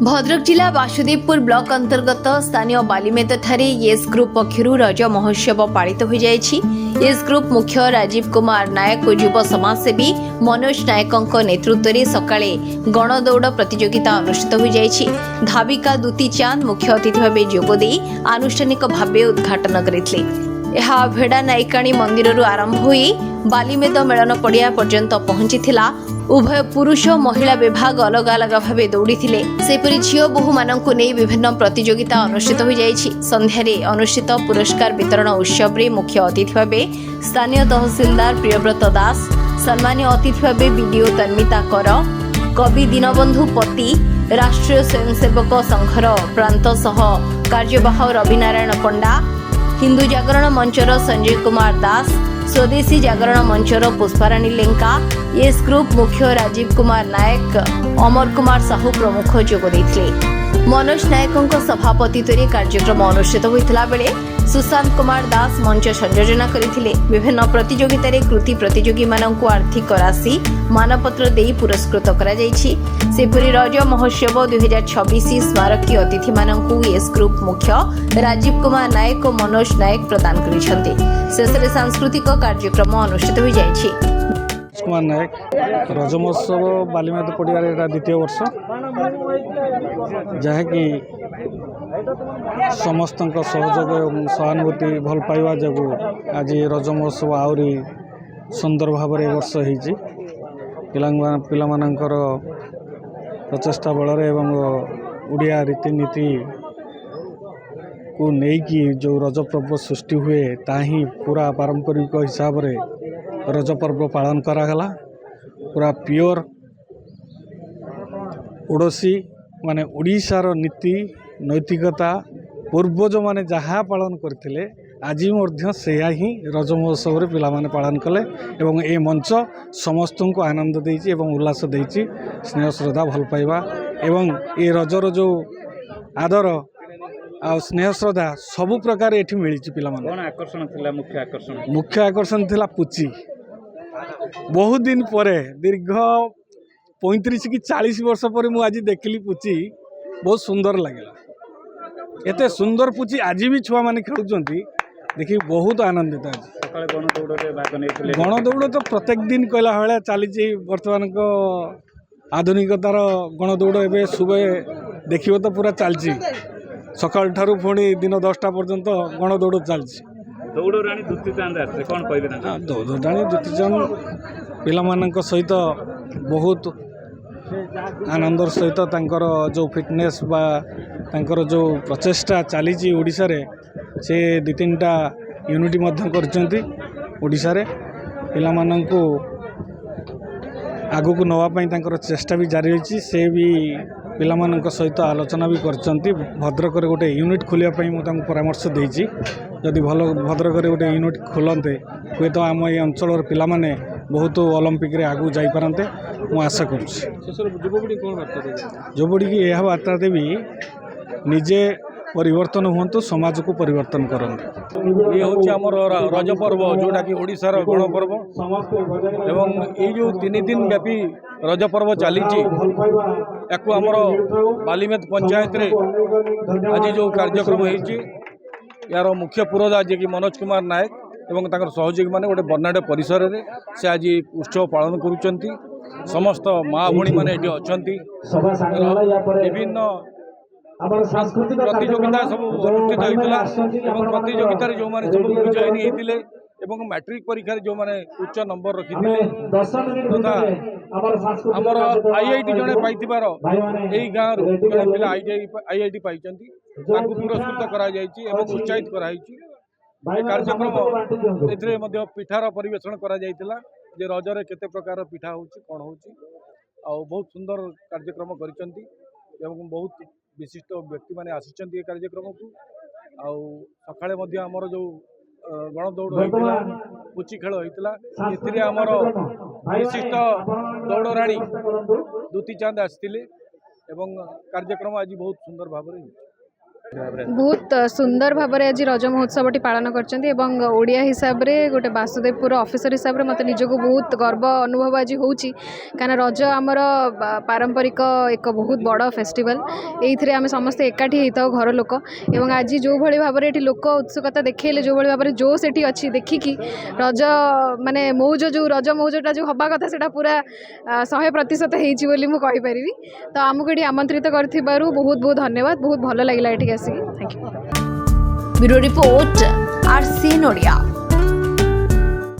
भद्रक जिला वासुदेवपुर ब्लॉक अंतर्गत स्थानीय बालीमेद ठारे येस ग्रुप पक्षरु रज महोत्सव पालित हो जायछि। येस ग्रुप मुख्य राजीव कुमार नायक और युव समाजसेवी मनोज नायक नेतृत्व में सकाळे गणदौड़ प्रतियोगिता अनुष्ठित हो जायछि। धाविका दुती चांद मुख्य अतिथि भाव जोगदे आनुष्ठानिक भाव उद्घाटन करथिले। यह भेड़ा नायकाणी मंदिर आरंभ होई बालीमेद मेलन पड़िया पर्यंत पहुंचीथिला। उभय पुरुष और महिला विभाग अलग अलग भाव दौड़ी सेपरी झील बोहू मानक नहीं विभिन्न प्रतियोगिता अनुष्ठित हो जायछि। संध्यारे अनुष्ठित पुरस्कार वितरण उत्सव में मुख्य अतिथि भाव स्थानीय तहसीलदार प्रियव्रत दास, सम्मानीय अतिथि भाव बीडीओ तन्मिता कर, कवि दीनबंधु पति, राष्ट्रीय स्वयंसेवक संघर प्रांत सह कार्यवाह रविनारायण पंडा, हिंदू जागरण मंचर संजय कुमार दास, स्वदेशी जागरण मंचर पुष्पाराणी लेंका, येस ग्रुप मुख्य राजीव कुमार नायक, अमर कुमार साहू प्रमुख जोग देथिले। मनोज नायक सभापतित्व कार्यक्रम अनुष्ठित होता बेले सुशांत कुमार दास मंच संयोजना करथिले। विभिन्न प्रतियोगिता कृति प्रतियोगी मानक आर्थिक राशि मानपत्र देई पुरस्कृत करा जायछि। सेपरी रज महोत्सव 2026 स्मारकीय अतिथि मानक येस ग्रुप मुख्य राजीव कुमार नायक और मनोज नायक प्रदान करिसेंते। शेषरे सांस्कृतिक कार्यक्रम अनुष्ठित हो जायछि। कुमार नायक रज महोत्सव बालीमेद पड़िया द्वितीय वर्ष जहाँकि समस्त सहयोग और सहानुभूति भल पाइबा जो आज रज महोत्सव आहरी सुंदर भाव वर्ष हो पिलामानंकर प्रचेष्टा बल उड़िया रीतिनीति को लेकिन जो रज पर्व सृष्टि हुए ताही पूरा पारंपरिक हिसाब रे रज पर्व पालन करागला। पूरा प्योर ओडसी माने ओडिशार नीति नैतिकता पूर्वज माने जहाँ पालन करथिले आज सेया ही रज महोत्सव रे पिला माने पालन कले एवं ए मंच समस्त को आनंद देइछि एवं उल्लास देइछि। स्नेह श्रद्धा भल पाइबा एवं ए रजर जो आदर आ स्नेह श्रद्धा सबु प्रकार एठी मिलिछि। पिला माने कोन आकर्षण थिला? मुख्य आकर्षण थिला पुची। बहुत दिन परे दीर्घ 35 कि 40 वर्ष पर मु आज देखली पुची, बहुत सुंदर लगला। एते सुंदर पुची आज भी छुआ माने खेलुचंती देखि बहुत आनंदित आज। सकाळे गणदौड़े भाग नेइथिले। गणदौड़ तो प्रत्येक दिन कहला हळे चलीछि। वर्तमान को आधुनिकतार गणदौड़ एबे सुबह देखियो तो पूरा चलछि। सकाळ ठारू पुणी दिन 10टा पर्यंत गणदौड़ चलछि। दौड़ राणी दुती चांद आसे कोन कहबे ना? दौड़ राणी दुती चांद पिला मानक सहित बहुत आनंदर सहित तांकर जो फिटनेस बा तांकर जो प्रचेष्टा चली ओडिशा रे से 2-3टा यूनिट मध्य करचंती। ओडिशा रे पिला मानक आगु को नवा पई तांकर चेष्टा भी जारी होईची। से भी पिला मानक सहित आलोचना भी करचंती। भद्रक रे गोटे यूनिट खोलिया पई मु तांको परामर्श देइची। जदि भल भद्रक रे गोटे यूनिट खोलते हुए तो आम ये अंचल पिला माने बहुत ओलंपिक रे आगु जाई पारंते मु आशा करूछि। युवपीढ़ी की यह वार्ता देवी निजे परिवर्तन हुंतु समाज को परिवर्तन करंतु। ये हूँ आम रज पर्व जोटा कि ओडिशार गण पर्व एवं ये जो 3 दिन व्यापी रज पर्व चली आमर बालीमेद पंचायत रे आज जो कार्यक्रम होती यार मुख्य पुरोधा जी कि मनोज कुमार नायक एवं ताकर सहयोगी माने गोटे बर्नाडे परिसर रे से आज उत्सव पालन करुचंती। समस्त माँ भणी मैंने ये अच्छा विभिन्न प्रतियोगिता सब अनुष्ठित होता और प्रतियोगिता जो मैंने सब विजयी होते एवं मैट्रिक परीक्षा जो मैंने उच्च नंबर रखी तथा आमर आईआईटी जड़े पाइबार यही गाँव जड़े पिला आईआईटी पाई पुरस्कृत कर उत्साहित कराई। कार्यक्रम ए पिठार परिवेषण करा जे रजरे केते प्रकार पिठा होची कोन होची आ बहुत सुंदर कार्यक्रम करिसंती एवं बहुत विशिष्ट व्यक्ति माने आसिसंती ए कार्यक्रम को। आ सकाळे मध्ये हमर जो गणदौड़ होइतिला पुची खेल होइतिला एथिरे हमर विशिष्ट दौड़राणी दुती चांद आस्थिले एवं कार्यक्रम आज बहुत सुंदर भाव रे। बहुत सुंदर भाव में आज रज महोत्सव पालन करिया हिसाब से गोटे वासुदेवपुर ऑफिसर हिसाब से मत निजक बहुत गर्व अनुभव आज होची कारण रज आमर पारंपरिक एक बहुत बड़ फेस्टिवल ये आम समस्ते एकाठी होता घर लोक एवं आज जो भाई भाव में लोक उत्सुकता देखले जो भाव में जोश एटी अच्छी देखिकी रज माने मौज जो रज मौजटा जो हवा कथा से पूरा 100% होती बोली मुझे तो आमको ये आमंत्रित करूँ बहुत बहुत धन्यवाद बहुत भल लगे ये आसिक thank you bureau report RCN Odia.